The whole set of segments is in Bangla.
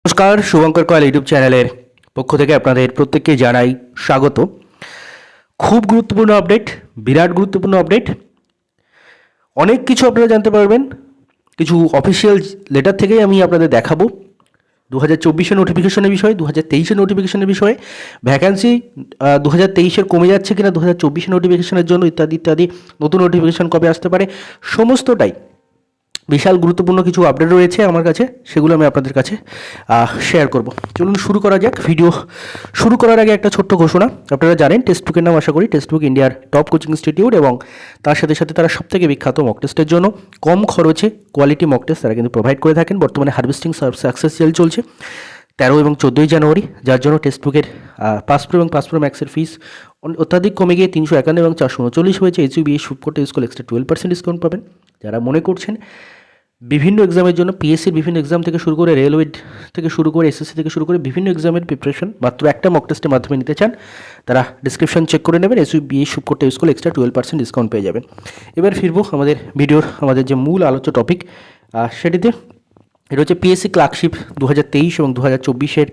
নমস্কার, শুভঙ্কর কয়াল ইউটিউব চ্যানেলের পক্ষ থেকে আপনাদের প্রত্যেককে জানাই স্বাগত। খুব গুরুত্বপূর্ণ আপডেট, বিরাট গুরুত্বপূর্ণ আপডেট। অনেক কিছু আপনারা জানতে পারবেন, কিছু অফিসিয়াল লেটার থেকেই আমি আপনাদের দেখাবো 2024-এর নোটিফিকেশনের বিষয়ে, 2023-এর নোটিফিকেশনের বিষয়ে, ভ্যাকান্সি 2023-এর কমে যাচ্ছে কিনা 2024-এর নোটিফিকেশনের জন্য, ইত্যাদি ইত্যাদি। নতুন নোটিফিকেশন কবে আসতে পারে, সমস্তটাই বিশাল গুরুত্বপূর্ণ কিছু আপডেট রয়েছে আমার কাছে, সেগুলো আমি আপনাদের কাছে শেয়ার করব। চলুন শুরু করা যাক। ভিডিও শুরু করার আগে একটা ছোট্ট ঘোষণা। আপনারা জানেন টেক্সটবুকের নাম আশা করি, টেক্সটবুক ইন্ডিয়ার টপ কোচিং ইনস্টিটিউট, এবং তার সাথে সাথে তারা সবথেকে বিখ্যাত মক টেস্টের জন্য কম খরচে কোয়ালিটি মক টেস্ট তারা কিন্তু প্রোভাইড করে থাকেন। বর্তমানে হারভেস্টিং সাকসেস সেল চলছে 13 এবং 14 জানুয়ারি, যার জন্য টেক্সটবুকের পাস প্রো এবং পাস প্রো ম্যাক্সের ফিস অত্যাধিক কমে গিয়ে 351 এবং 439 হয়েছে। এইচইউবিএ সুপোর্ট স্কুল এক্সট্রা 12% ডিসকাউন্ট পাবেন। যারা মনে করছেন বিভিন্ন এক্সামের জন্য, পিএসসির বিভিন্ন এক্সাম থেকে শুরু করে, রেলওয়ে থেকে শুরু করে, এসএসসি থেকে শুরু করে বিভিন্ন এক্সামের প্রিপারেশন মাত্র একটা মক টেস্টের মাধ্যমে নিতে চান, তারা ডিসক্রিপশন চেক করে নেবেন। এইচইউবিএ সুপোর্ট স্কুল এক্সট্রা 12% ডিসকাউন্ট পেয়ে যাবেন। এবার ফিরবো আমাদের যে মূল আলোচ্য টপিক, সেটিতে। এটা হচ্ছে পিএসসি ক্লার্কশিপ 2023 এবং 2024-এর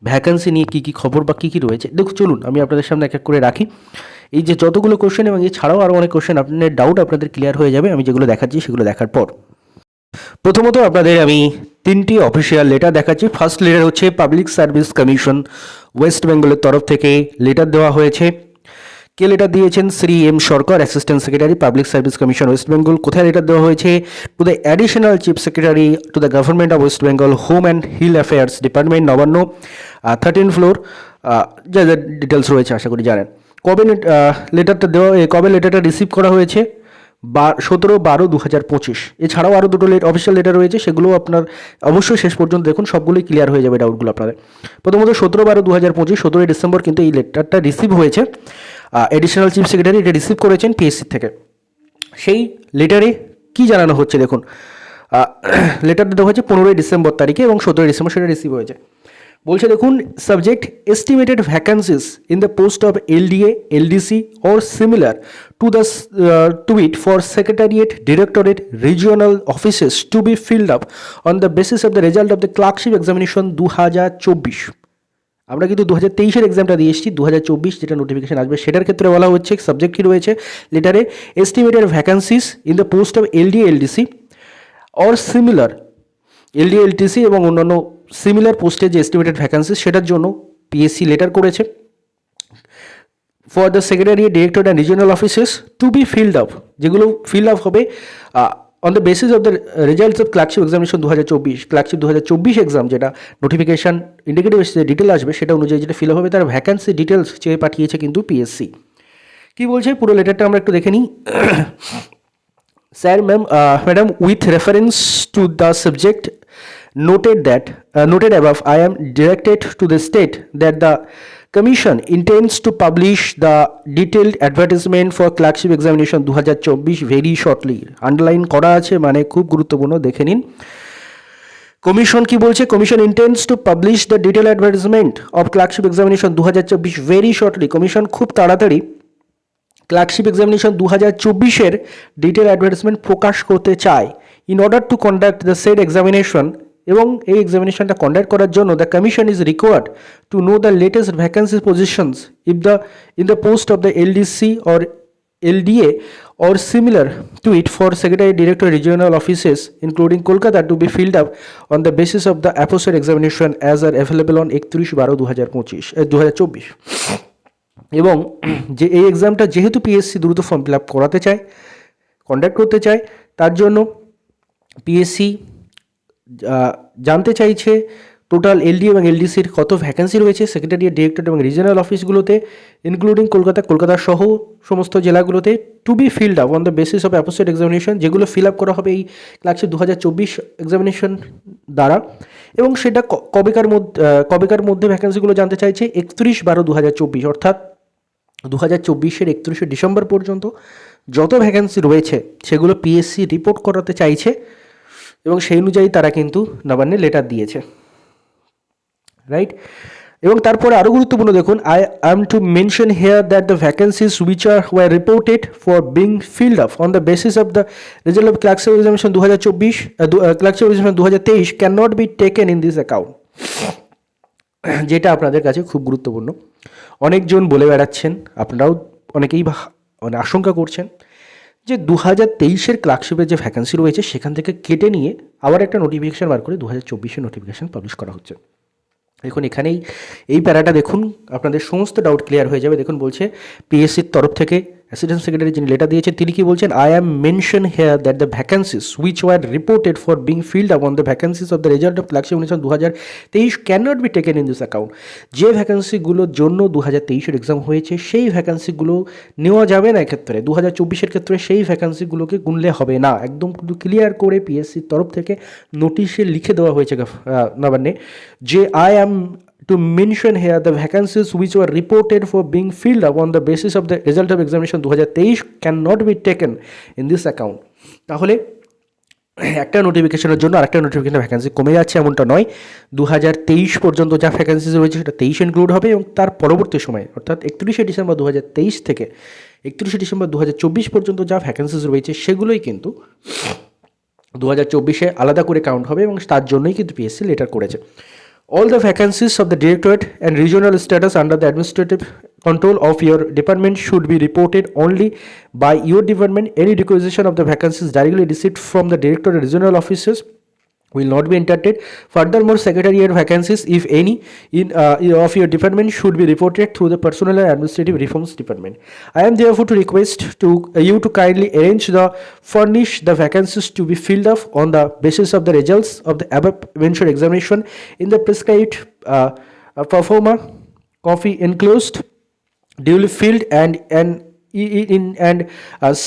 ভ্যাকান্সি নিয়ে কী কী খবর বা কী কী রয়েছে। দেখুন, চলুন আমি আপনাদের সামনে এক এক করে রাখি। এই যে যতগুলো কোশ্চেন এবং এছাড়াও আরও অনেক কোশ্চেন, আপনাদের ডাউট আপনাদের ক্লিয়ার হয়ে যাবে আমি যেগুলো দেখাচ্ছি সেগুলো দেখার পর। প্রথমত আপনাদের আমি তিনটি অফিসিয়াল লেটার দেখাচ্ছি। ফার্স্ট লেটার হচ্ছে পাবলিক সার্ভিস কমিশন ওয়েস্ট বেঙ্গলের তরফ থেকে লেটার দেওয়া হয়েছে। কে লেটার দিয়েছেন? Shri M Sarkar, assistant secretary, public service commission west Bengal. কোথায় লেটার দেওয়া হয়েছে? To the additional chief secretary to the government of West Bengal, home and hill affairs department, Nabanna, 13 floor. যা যা ডিটেলস রয়েছে আশা করি জানেন। কবে লেটারটা দেওয়া, কবে লেটারটা রিসিভ করা হয়েছে? 17/12/2025। এছাড়াও আরও দুটো অফিসিয়াল লেটার রয়েছে, সেগুলো আপনার অবশ্যই শেষ পর্যন্ত দেখুন, সবগুলোই ক্লিয়ার হয়ে যাবে ডাউটগুলো আপনাদের। প্রথমত 17/12/2025, 17 ডিসেম্বর কিন্তু এই লেটারটা রিসিভ হয়েছে। এডিশনাল চিফ সেক্রেটারি এটা রিসিভ করেছেন পিএসসি থেকে। সেই লেটারে কি জানানো হচ্ছে দেখুন, লেটারটা দেওয়া হয়েছে 15 ডিসেম্বর তারিখে এবং 17 ডিসেম্বর সেটা রিসিভ হয়েছে। বলছে দেখুন, subject estimated vacancies in the post of LDA, LDC or similar to it for secretariat, directorate, regional offices to be filled up on the basis of the result of the clerkship examination 2024। আমরা কিন্তু 2023-এর এক্সামটা দিয়ে এসেছি, 2024 যেটা নোটিফিকেশন আসবে সেটার ক্ষেত্রে বলা হচ্ছে সাবজেক্ট কী রয়েছে লেটারে, estimated vacancies in the post of LDA, LDC or similar, LDA, LTC এবং অন্যান্য সিমিলার পোস্টে যে এস্টিমেটেড ভ্যাকান্সিস সেটার জন্য পিএসসি লেটার করেছে। For the secretary, director and regional offices to be filled up, যেগুলো ফিল আপ হবে on the basis of the results of clerkship examination 2024। Clerkship 2024 exam যেটা নোটিফিকেশান ইন্ডিকেটিভ যে ডিটেল আসবে সেটা অনুযায়ী যেটা ফিল হবে, তার ভ্যাকান্সি ডিটেলস চেয়ে পাঠিয়েছে কিন্তু পিএসসি। কী বলছে পুরো লেটারটা আমরা একটু দেখে নিই। Sir, madam, with reference to the subject noted above, I am directed to the state that the Commission intends to publish the detailed advertisement for clerkship examination 2024 very shortly. Underline করা আছে, মানে খুব গুরুত্বপূর্ণ, দেখে নিন। কমিশন কি বলছে? Commission intends to publish the detailed advertisement of clerkship examination 2024 very shortly. Commission খুব তাড়াতাড়ি ক্লার্কশিপ এক্সামিনেশন 2024-এর ডিটেল অ্যাডভার্টাইজমেন্ট প্রকাশ করতে চায়। In order to conduct the shed examination, এবং এই এক্সামিনেশনটা কন্ডাক্ট করার জন্য the commission is required to know the latest vacancy positions in the post of the LDC or LDA or similar to it for secretary, director, regional offices including Kolkata to be filled up on the basis of the aforesaid examination as are available on 31/12/2024। এবং যে এই এক্সামটা যেহেতু পিএসসি দ্রুত ফর্ম ফিল আপ করাতে চায়, কন্ডাক্ট করতে চায়, তার জন্য পিএসসি জানতে চাইছে টোটাল এলডি এবং এলডিসির কত ভ্যাকেন্সি রয়েছে সেক্রেটারিয়েট, ডিরেক্টর এবং রিজিওনাল অফিসগুলোতে, ইনক্লুডিং কলকাতা সহ সমস্ত জেলাগুলোতে, to be filled up on the basis of a posted examination, যেগুলো ফিল আপ করা হবে এই ক্লার্কশিপ 2024 এক্সামিনেশন দ্বারা। এবং সেটা কবেকার মধ্যে ভ্যাকেন্সিগুলো জানতে চাইছে 31/12/2024, অর্থাৎ 2024-এর 31শে ডিসেম্বর পর্যন্ত যত ভ্যাকেন্সি রয়েছে সেগুলো পিএসসি রিপোর্ট করাতে চাইছে, এবং সেই অনুযায়ী তারা কিন্তু নবান্নে লেটার দিয়েছে, রাইট। এবং তারপরে আরও গুরুত্বপূর্ণ দেখুন, I am to mention here that the vacancies which were reported for being filled up on the basis of the result of clerkship examination 2024 clerkship examination 2023 can not be taken in this account. যেটা আপনাদের কাছে খুব গুরুত্বপূর্ণ। অনেকজন বলে বেড়াচ্ছেন, আপনারাও অনেকেই মানে আশঙ্কা করছেন যে 2023-এর ক্লার্কশিপের যে ভ্যাকেন্সি রয়েছে সেখান থেকে কেটে নিয়ে আবার একটা নোটিফিকেশান বার করে 2024-এর নোটিফিকেশান পাবলিশ করা হচ্ছে। দেখুন এখানেই এই প্যারাটা দেখুন, আপনাদের সমস্ত ডাউট ক্লিয়ার হয়ে যাবে। দেখুন বলছে পিএসসির তরফ থেকে অ্যাসিস্ট্যান্ট সেক্রেটারি যিনি লেটার দিয়েছেন তিনি কি বলছেন, I am mention here that the vacancies which were reported for being filled upon the vacancies of the result of clerkship 2023 can not be taken in this account. যে ভ্যাকেন্সিগুলোর জন্য 2023-এর এক্সাম হয়েছে সেই ভ্যাকেন্সিগুলো নেওয়া যাবে না এক্ষেত্রে। 2024-এর ক্ষেত্রে সেই ভ্যাকেন্সিগুলোকে গুনলে হবে না, একদম ক্লিয়ার করে পিএসসির তরফ থেকে নোটিশে লিখে দেওয়া হয়েছে নবান্নে যে I am to mention here the vacancies which were reported for being filled up on the basis of the result of examination 2023 cannot be taken in this account। তাহলে একটা নোটিফিকেশনের জন্য আরেকটা নোটিফিকেশনের ভ্যাকেন্সি কমে যাচ্ছে এমনটা নয়। 2023 পর্যন্ত যা ভ্যাকেন্সি রয়েছে সেটা 23 ইনক্লুড হবে এবং তার পরবর্তী সময় অর্থাৎ 31শে ডিসেম্বর 2023 থেকে 31শে ডিসেম্বর 2024 পর্যন্ত যা ভ্যাকেন্সিস রয়েছে সেগুলোই কিন্তু 2024-এ আলাদা করে কাউন্ট হবে এবং তার জন্যই কিন্তু পিএসসি লেটার করেছে। All the vacancies of the directorate and regional status under the administrative control of your department should be reported only by your department. Any requisition of the vacancies directly received from the directorate and regional offices will not be entertained. Furthermore, secretariat vacancies, if any, of your department should be reported through the Personnel and Administrative Reforms Department. I am therefore to request you to kindly arrange furnish the vacancies to be filled up on the basis of the results of the above mentioned examination in the prescribed performer copy enclosed, duly filled and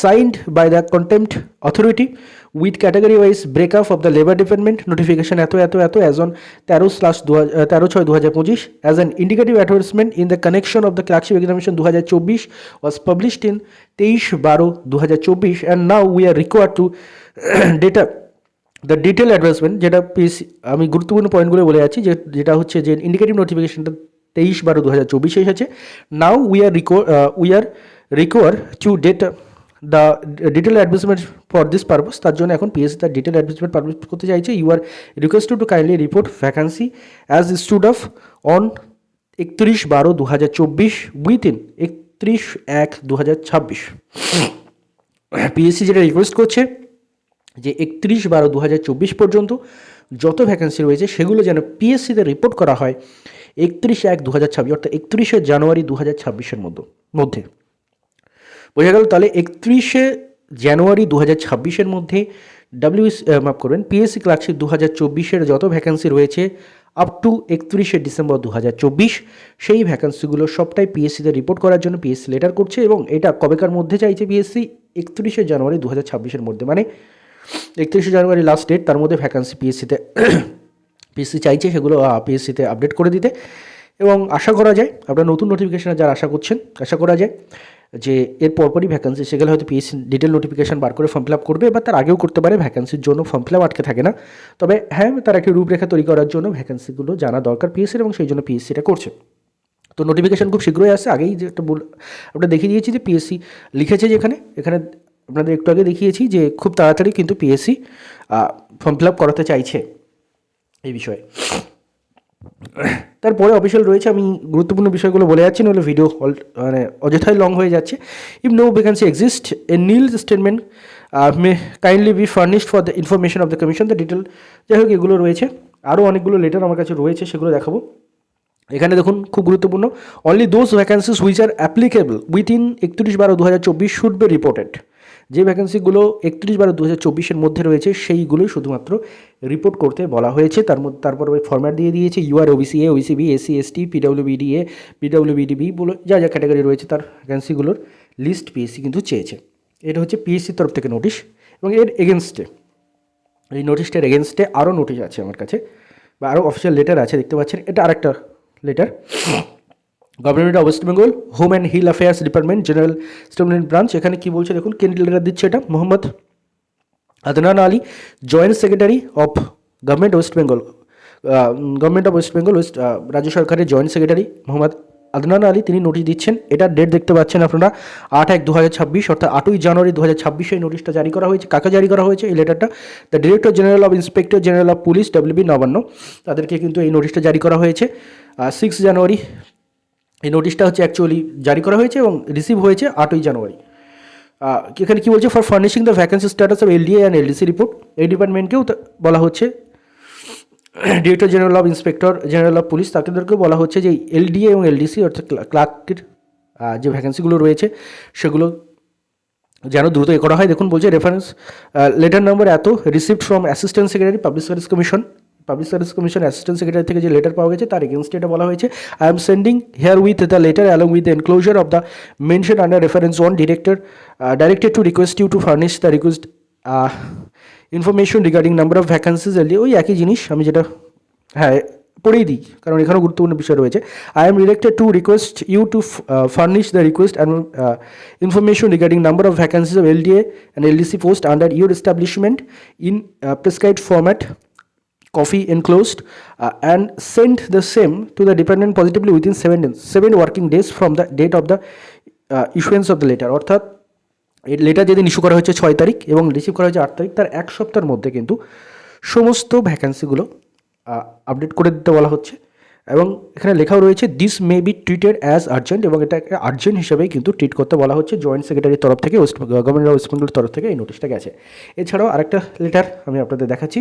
signed by the contempt authority with category wise breakup of the labor department notification as on 13/6/2025 as an indicative advertisement in the connection of the clerkship examination 2024 was published in 23/12/2024 and now we are required to data the detail advertisement, যেটা পিএসসি আমি গুরুত্বপূর্ণ পয়েন্টগুলো বলে যাচ্ছি, যেটা হচ্ছে যে ইন্ডিকেটিভ নোটিফিকেশনটা 23/12/2024 এসেছে। Now we are require to the detail advertisement for this purpose. তার জন্য এখন পিএসসি তার ডিটেল অ্যাডভার্টাইজমেন্ট পাবলিশ করতে চাইছে। You are requested to kindly report vacancy as stood of on 31/12/2024 within 31/1/2026। PSC যেটা রিকোয়েস্ট করছে যে 31/12/2024 পর্যন্ত যত ভ্যাকেন্সি রয়েছে সেগুলো যেন পিএসসিতে রিপোর্ট করা হয় 31/1/2026 অর্থাৎ 31শে জানুয়ারি 2026-এর মধ্যে। বোঝা গেল? তাহলে 31শে জানুয়ারি 2026-এর মধ্যে পিএসসি ক্লার্কশিপ 2024-এর যত ভ্যাকেন্সি রয়েছে আপ টু 31শে ডিসেম্বর 2024 সেই ভ্যাকেন্সিগুলো সবটাই পিএসসিতে রিপোর্ট করার জন্য পিএসসি লেটার করছে এবং এটা কবেকার মধ্যে চাইছে পিএসসি? 31শে জানুয়ারি 2026-এর মধ্যে, মানে 31শে জানুয়ারি লাস্ট ডেট, তার মধ্যে ভ্যাকান্সি পিএসসি চাইছে সেগুলো পিএসসিতে আপডেট করে দিতে। এবং আশা করা যায় আপনারা নতুন নোটিফিকেশানে যারা আশা করছেন, আশা করা যায় যে এর পরপরই ভ্যাকান্সি সেগুলো হয়তো পিএসসি ডিটেল নোটিফিকেশান বার করে ফর্ম ফিল আপ করবে, বা তার আগেও করতে পারে। ভ্যাকান্সির জন্য ফর্ম ফিল আপ আটকে থাকে না, তবে হ্যাঁ তার একটি রূপরেখা তৈরি করার জন্য ভ্যাকান্সিগুলো জানা দরকার পিএসসির এবং সেই জন্য পিএসসি এটা করছে। তো নোটিফিকেশান খুব শীঘ্রই আসছে। আগেই যেটা আমরা দেখিয়ে দিয়েছি যে পিএসসি লিখেছে, যে এখানে আপনাদের একটু আগে দেখিয়েছি যে খুব তাড়াতাড়ি কিন্তু পিএসসি ফর্ম ফিল আপ করাতে চাইছে এই বিষয়ে। তারপরে অফিসিয়াল রয়েছে, আমি গুরুত্বপূর্ণ বিষয়গুলো বলে যাচ্ছি, নাহলে ভিডিও মানে অযথাই লং হয়ে যাচ্ছে। If no vacancy exist a nil statement may kindly be furnished for the information of the commission the detail. যাই হোক, এগুলো রয়েছে, আরও অনেকগুলো লেটার আমার কাছে রয়েছে, সেগুলো দেখাবো। এখানে দেখুন খুব গুরুত্বপূর্ণ, only those vacancies which are applicable within 31/12/2024 should be reported. যে ভ্যাকেন্সিগুলো 31/12/2024-এর মধ্যে রয়েছে সেইগুলোই শুধুমাত্র রিপোর্ট করতে বলা হয়েছে। তারপর ওই ফরম্যাট দিয়ে দিয়েছে, UR OBC A, OBC B, SC ST, পিডব্লিউবিডি A, পিডব্লিউবিডি B বলে যা ক্যাটাগরি রয়েছে তার ভ্যাকেন্সিগুলোর লিস্ট পিএসসি কিন্তু চেয়েছে। এটা হচ্ছে পিএসসির তরফ থেকে নোটিশ, এবং এর এগেনস্টে, এই নোটিশটার এগেনস্টে আরও নোটিশ আছে আমার কাছে, বা আরও অফিসিয়াল লেটার আছে, দেখতে পাচ্ছেন। এটা আরেকটা letter, government of West Bengal home and hill affairs department general statement branch. এখানে কী বলছে দেখুন, কেন্দ্রীয় লেটার দিচ্ছে এটা Mohammad Adnan Ali, joint secretary of government West Bengal, government of West Bengal রাজ্য সরকারের জয়েন্ট সেক্রেটারি মোহাম্মদ আদনান আলী তিনি নোটিশ দিচ্ছেন। এটার ডেট দেখতে পাচ্ছেন আপনারা 8/1/2026, অর্থাৎ 8ই জানুয়ারি 2026 এই নোটিশটা জারি করা হয়েছে। কাকে জারি করা হয়েছে এই লেটারটা? The director general of inspector general of police WB Nabanna, তাদেরকে কিন্তু এই নোটিশটা জারি করা হয়েছে 6 জানুয়ারি। এই নোটিশটা হচ্ছে অ্যাকচুয়ালি জারি করা হয়েছে এবং রিসিভ হয়েছে 8ই জানুয়ারি। এখানে কী বলছে? For furnishing the vacancy status of LDA and LDC report. এই ডিপার্টমেন্টকেও বলা হচ্ছে, director general of inspector general of police তাদেরকেও বলা হচ্ছে যে এলডিএ এবং এলডিসি অর্থাৎ ক্লার্কের যে ভ্যাকেন্সিগুলো রয়েছে সেগুলো যেন দ্রুত এ করা হয়। দেখুন বলছে রেফারেন্স লেটার নম্বর এত received from assistant secretary public service commission. Public service commission assistant secretary থেকে যে লেটার পাওয়া গেছে তার এগেনস্টে এটা বলা হয়েছে। I am sending here with the letter along with the enclosure of the mention under reference one directed to request you to furnish the request information regarding number of vacancies LD. ওই একই জিনিস, আমি যেটা হ্যাঁ পড়েই দিই কারণ এখানেও গুরুত্বপূর্ণ বিষয় রয়েছে। I am directed to request you to furnish the request and information regarding number of vacancies of LDA and LDC post under your establishment in prescribed format, copy enclosed, and send the same to the department positively within 7 working days from the date of the issuance of the letter। অর্থাৎ এই লেটার যেদিন ইস্যু করা হয়েছে 6 তারিখ এবং রিসিভ করা হয়েছে 8 তারিখ, তার এক সপ্তাহের মধ্যে কিন্তু সমস্ত ভ্যাকেন্সিগুলো আপডেট করে দিতে বলা হচ্ছে। এবং এখানে লেখাও রয়েছে this may be treated as urgent, এবং এটা আর্জেন্ট হিসেবেই কিন্তু ট্রিট করতে বলা হচ্ছে। জয়েন্ট সেক্রেটারির তরফ থেকে গভর্নমেন্ট অফ ওয়েস্ট বেঙ্গলের তরফ থেকে এই নোটিশটা গেছে। এছাড়াও আরেকটা লেটার আমি আপনাদের দেখাচ্ছি,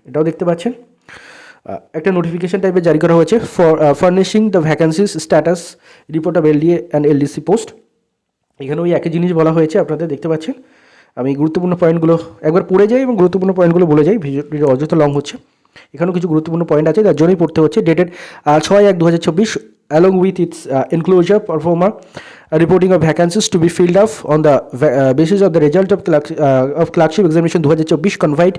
এটাও দেখতে পাচ্ছেন একটা নোটিফিকেশন টাইপের জারি করা হয়েছে for furnishing the vacancies status report of LDA and LDC post. এখানে ওই একই জিনিস বলা হয়েছে, আপনাদের দেখতে পাচ্ছেন। আমি গুরুত্বপূর্ণ পয়েন্টগুলো একবার পড়ে যাই এবং গুরুত্বপূর্ণ পয়েন্টগুলো বলে যাই, ভিডিও অযথা লং হচ্ছে। এখানেও কিছু গুরুত্বপূর্ণ পয়েন্ট আছে যার জন্যই পড়তে হচ্ছে। Dated 6/1/2024 along with its enclosure performer reporting of vacancies to be filled up on the basis of the result of clerkship examination 2024 conveyed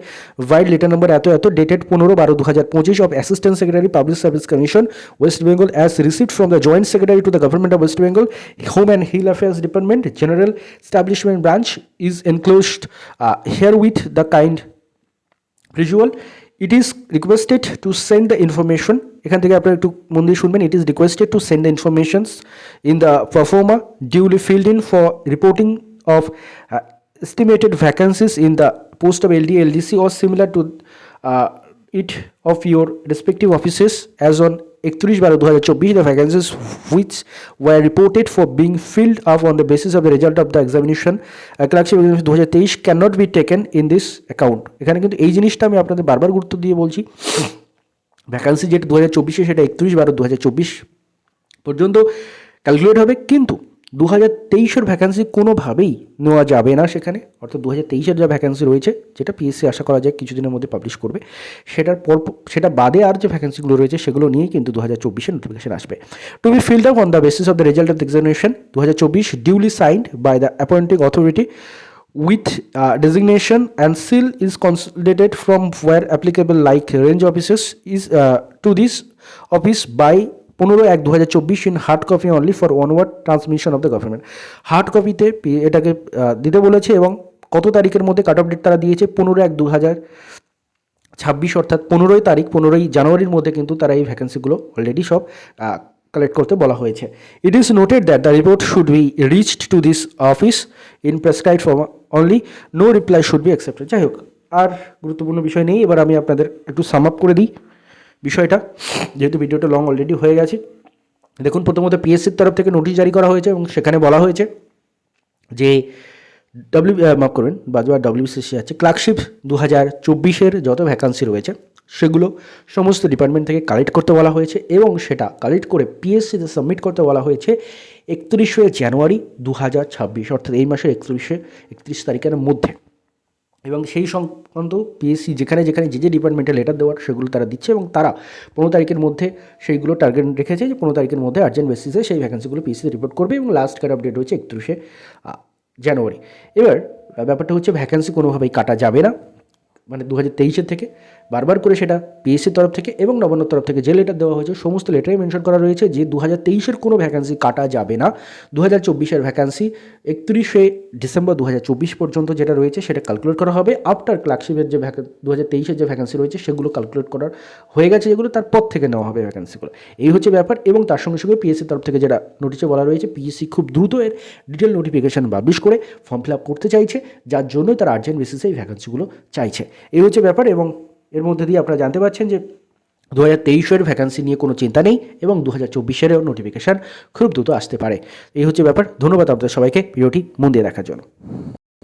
vide letter number এত dated 15/12/2025 of assistant secretary public service commission west bengal as received from the joint secretary to the government of west bengal home and hill affairs department general establishment branch is enclosed herewith the kind visual. It is requested to send the information, এখান থেকে আপনারা একটু মন দিয়ে শুনবেন। It is requested to send the informations in the performer duly filled in for reporting of estimated vacancies in the post of LD, LDC or similar to it of your respective offices as on 31/12/2024. The vacancies which were reported for being filled up on the basis of the result of the examination clerkship examination 2023 cannot be taken in this account। এখানে কিন্তু এই জিনিসটা আমি আপনাদের বারবার গুরুত্ব দিয়ে বলছি, ভ্যাকান্সি যেটা 2024 সেটা 31/12/2024 পর্যন্ত ক্যালকুলেট হবে, কিন্তু 2023-এর ভ্যাকান্সি কোনোভাবেই নেওয়া যাবে না সেখানে। অর্থাৎ 2023-এর যা ভ্যাকান্সি রয়েছে, যেটা পিএসসি আশা করা যায় কিছুদিনের মধ্যে পাবলিশ করবে, সেটা বাদে আর যে ভ্যাকান্সিগুলো রয়েছে সেগুলো নিয়েই কিন্তু 2024-এর নোটিফিকেশন আসবে। To be filled up on the basis of the result of the examination 2024 duly signed by the appointing authority with designation and seal is consolidated from where applicable like range offices is to this office by 15/1/2024 in hard copy only for onward transmission of the government। Hard কপিতে এটাকে দিতে বলেছে এবং কত তারিখের মধ্যে কাট অফ ডেট তারা দিয়েছে 15/1/2026, অর্থাৎ 15ই জানুয়ারির মধ্যে কিন্তু তারা এই ভ্যাকেন্সিগুলো অলরেডি সব কালেক্ট করতে বলা হয়েছে। It is noted that the report should be reached to this office in prescribed form only, no reply should be accepted. যাই হোক, আর গুরুত্বপূর্ণ বিষয় নেই। এবার আমি আপনাদের একটু সাম আপ করে দিই বিষয়টা, যেহেতু ভিডিওটা লং অলরেডি হয়ে গেছে। দেখুন, প্রথমত পিএসসির তরফ থেকে নোটিশ জারি করা হয়েছে এবং সেখানে বলা হয়েছে যে ডব্লিউবিসিএসসি আছে ক্লার্কশিপ 2024-এর যত ভ্যাকান্সি রয়েছে সেগুলো সমস্ত ডিপার্টমেন্ট থেকে কালেক্ট করতে বলা হয়েছে এবং সেটা কালেক্ট করে পিএসসিতে সাবমিট করতে বলা হয়েছে 31শে জানুয়ারি 2026, অর্থাৎ এই মাসের 31 তারিখের মধ্যে। এবং সেই সংক্রান্ত পিএসসি যেখানে যে ডিপার্টমেন্টে লেটার দেওয়ার সেগুলো তারা দিচ্ছে এবং তারা 15 তারিখের মধ্যে সেইগুলো টার্গেট রেখেছে যে 15 তারিখের মধ্যে আর্জেন্ট বেসিসে সেই ভ্যাকেন্সিগুলো পিএসসিতে রিপোর্ট করবে এবং লাস্ট কাট আপডেট হচ্ছে 31শে জানুয়ারি। এবার ব্যাপারটা হচ্ছে ভ্যাকেন্সি কোনোভাবেই কাটা যাবে না, মানে 2023-এর থেকে বারবার করে সেটা পিএসসির তরফ থেকে এবং নবান্নর তরফ থেকে যে লেটার দেওয়া হয়েছে সমস্ত লেটারে মেনশন করা রয়েছে যে 2023-এর কোনো ভ্যাকান্সি কাটা যাবে না। 2024-এর ভ্যাকান্সি 31শে ডিসেম্বর 2024 পর্যন্ত যেটা রয়েছে সেটা ক্যালকুলেট করা হবে। আফটার ক্লার্কশিপের যে 2023-এর যে ভ্যাকান্সি রয়েছে সেগুলো ক্যালকুলেট করার হয়ে গেছে, যেগুলো তারপর থেকে নেওয়া হবে ভ্যাকান্সিগুলো। এই হচ্ছে ব্যাপার। এবং তার সঙ্গে সঙ্গে পিএসসির তরফ থেকে যেটা নোটিশে বলা রয়েছে, পিএসসি খুব দ্রুত এর ডিটেল নোটিফিকেশন পাবলিশ করে ফর্ম ফিল আপ করতে চাইছে, যার জন্যই তারা আর্জেন্ট বেসিসে এই ভ্যাকান্সিগুলো চাইছে। এই হচ্ছে ব্যাপার। এবং এর মধ্যে দিয়ে আপনারা জানতে পারছেন যে 2023-এর ভ্যাকান্সি নিয়ে কোনো চিন্তা নেই এবং 2024-এরও নোটিফিকেশান খুব দ্রুত আসতে পারে। এই হচ্ছে ব্যাপার। ধন্যবাদ আপনাদের সবাইকে ভিডিওটি মন দিয়ে দেখার জন্য।